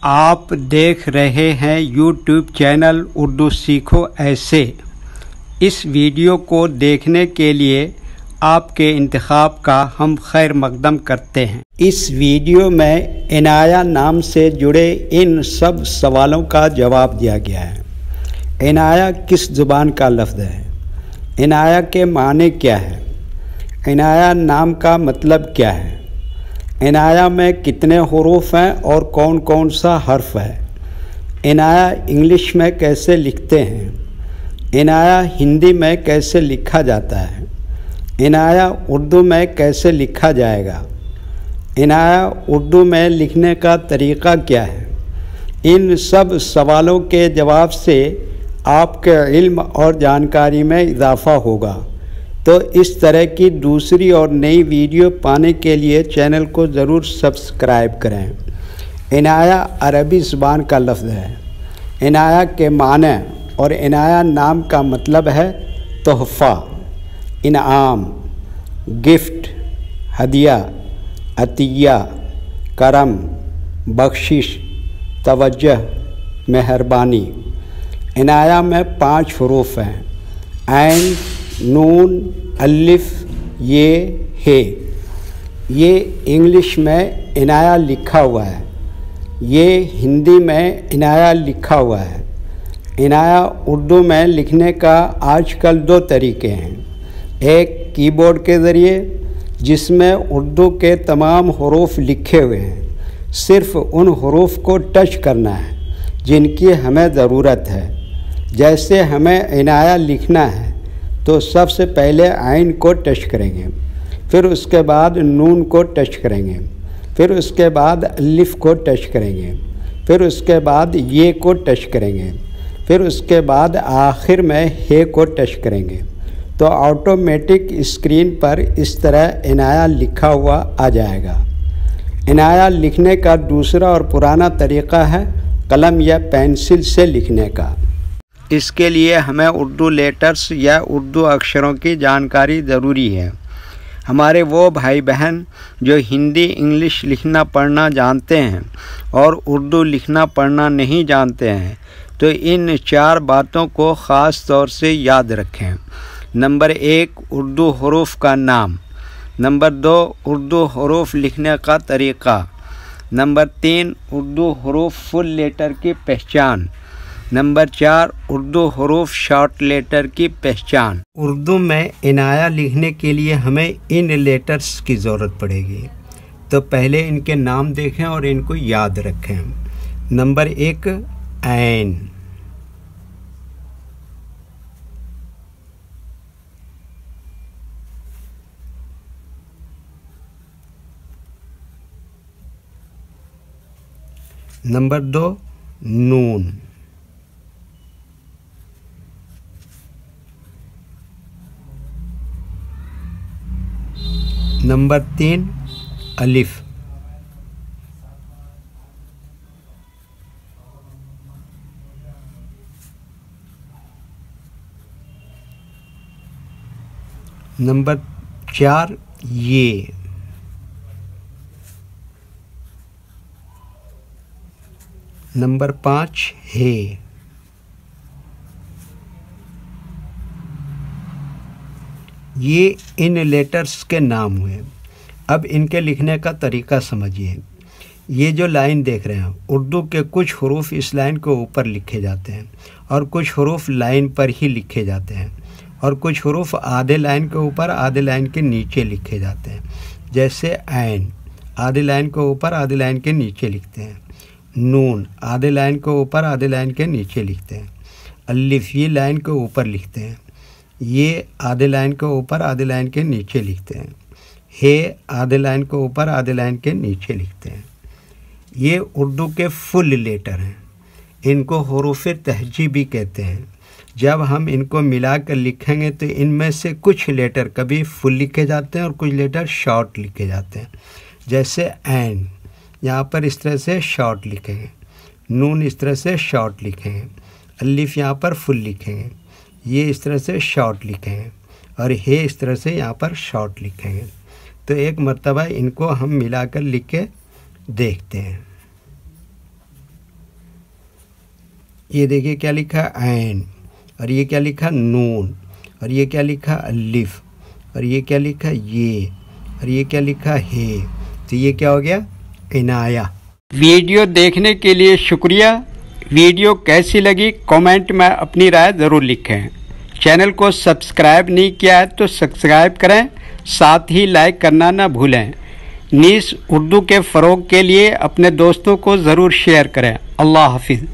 आप देख रहे हैं यूट्यूब चैनल उर्दू सीखो ऐसे। इस वीडियो को देखने के लिए आपके इंतखाब का हम खैर मकदम करते हैं। इस वीडियो में इनाया नाम से जुड़े इन सब सवालों का जवाब दिया गया है। इनाया किस ज़ुबान का लफ्ज़ है? इनाया के माने क्या है? इनाया नाम का मतलब क्या है? इनाया में कितने हुरूफ हैं और कौन कौन सा हर्फ है? इनाया इंग्लिश में कैसे लिखते हैं? इनाया हिंदी में कैसे लिखा जाता है? इनाया उर्दू में कैसे लिखा जाएगा? इनाया उर्दू में लिखने का तरीक़ा क्या है? इन सब सवालों के जवाब से आपके इल्म और जानकारी में इजाफ़ा होगा। तो इस तरह की दूसरी और नई वीडियो पाने के लिए चैनल को ज़रूर सब्सक्राइब करें। इनाया अरबी ज़ुबान का लफ्ज़ है। इनाया के माने और इनाया नाम का मतलब है तोहफ़ा, इनाम, गिफ्ट, हदिया, अतिया, करम, बख्शिश, तवज्जह, मेहरबानी। इनाया में 5 हुरूफ हैं। ऐन, नून, अलिफ, ये, हे। ये इंग्लिश में इनाया लिखा हुआ है। ये हिंदी में इनाया लिखा हुआ है। इनाया उर्दू में लिखने का आजकल 2 तरीके हैं। एक कीबोर्ड के ज़रिए, जिसमें उर्दू के तमाम हुरूफ लिखे हुए हैं। सिर्फ़ उन हुरूफ को टच करना है जिनकी हमें ज़रूरत है। जैसे हमें इनाया लिखना है तो सबसे पहले आइन को टच करेंगे, फिर उसके बाद नून को टच करेंगे, फिर उसके बाद अलिफ को टच करेंगे, फिर उसके बाद ये को टच करेंगे, फिर उसके बाद आखिर में हे को टच करेंगे। तो ऑटोमेटिक स्क्रीन पर इस तरह इनाया लिखा हुआ आ जाएगा। इनाया लिखने का दूसरा और पुराना तरीक़ा है कलम या पेंसिल से लिखने का। इसके लिए हमें उर्दू लेटर्स या उर्दू अक्षरों की जानकारी ज़रूरी है। हमारे वो भाई बहन जो हिंदी इंग्लिश लिखना पढ़ना जानते हैं और उर्दू लिखना पढ़ना नहीं जानते हैं, तो इन 4 बातों को ख़ास तौर से याद रखें। नंबर 1, उर्दू हुरूफ का नाम। नंबर 2, उर्दू हुरूफ लिखने का तरीक़ा। नंबर 3, उर्दू हुरूफ फुल लेटर की पहचान। नंबर 4, उर्दू हुरूफ शॉर्ट लेटर की पहचान। उर्दू में इनाया लिखने के लिए हमें इन लेटर्स की ज़रूरत पड़ेगी। तो पहले इनके नाम देखें और इनको याद रखें। नंबर 1, ऐन। नंबर 2, नून। नंबर 3, अलिफ। नंबर 4, ये। नंबर 5, हे। ये इन लेटर्स के नाम हुए। अब इनके लिखने का तरीक़ा समझिए। ये जो लाइन देख रहे हैं, उर्दू के कुछ हुरूफ इस लाइन के ऊपर लिखे जाते हैं और कुछ हुरूफ लाइन पर ही लिखे जाते हैं और कुछ हुरूफ आधे लाइन के ऊपर आधे लाइन के नीचे लिखे जाते हैं। जैसे ऐन आधे लाइन के ऊपर आधे लाइन के नीचे लिखते हैं। नून आधे लाइन के ऊपर आधे लाइन के नीचे लिखते हैं। अलिफ ये लाइन के ऊपर लिखते हैं। ये आधे लाइन के ऊपर आधे लाइन के नीचे लिखते हैं। हे आधे लाइन के ऊपर आधे लाइन के नीचे लिखते हैं। ये उर्दू के फुल लेटर हैं। इनको हुरूफ तहजीबी कहते हैं। जब हम इनको मिलाकर लिखेंगे तो इनमें से कुछ लेटर कभी फुल लिखे जाते हैं और कुछ लेटर शॉर्ट लिखे जाते हैं। जैसे ऐन यहाँ पर इस तरह से शॉर्ट लिखेंगे, नून इस तरह से शॉर्ट लिखेंगे, अलिफ यहाँ पर फुल लिखेंगे, ये इस तरह से शॉर्ट लिखेंगे और हे इस तरह से यहाँ पर शॉर्ट लिखेंगे। तो एक मर्तबा इनको हम मिलाकर लिख के देखते हैं। ये देखिए क्या लिखा ऐन, और ये क्या लिखा नून, और ये क्या लिखा अलिफ, और ये क्या लिखा ये, और ये क्या लिखा है। तो ये क्या हो गया इनाया। वीडियो देखने के लिए शुक्रिया। वीडियो कैसी लगी कमेंट में अपनी राय ज़रूर लिखें। चैनल को सब्सक्राइब नहीं किया है तो सब्सक्राइब करें, साथ ही लाइक करना ना भूलें। नीस उर्दू के फ़रोग़ के लिए अपने दोस्तों को ज़रूर शेयर करें। अल्लाह हाफिज़।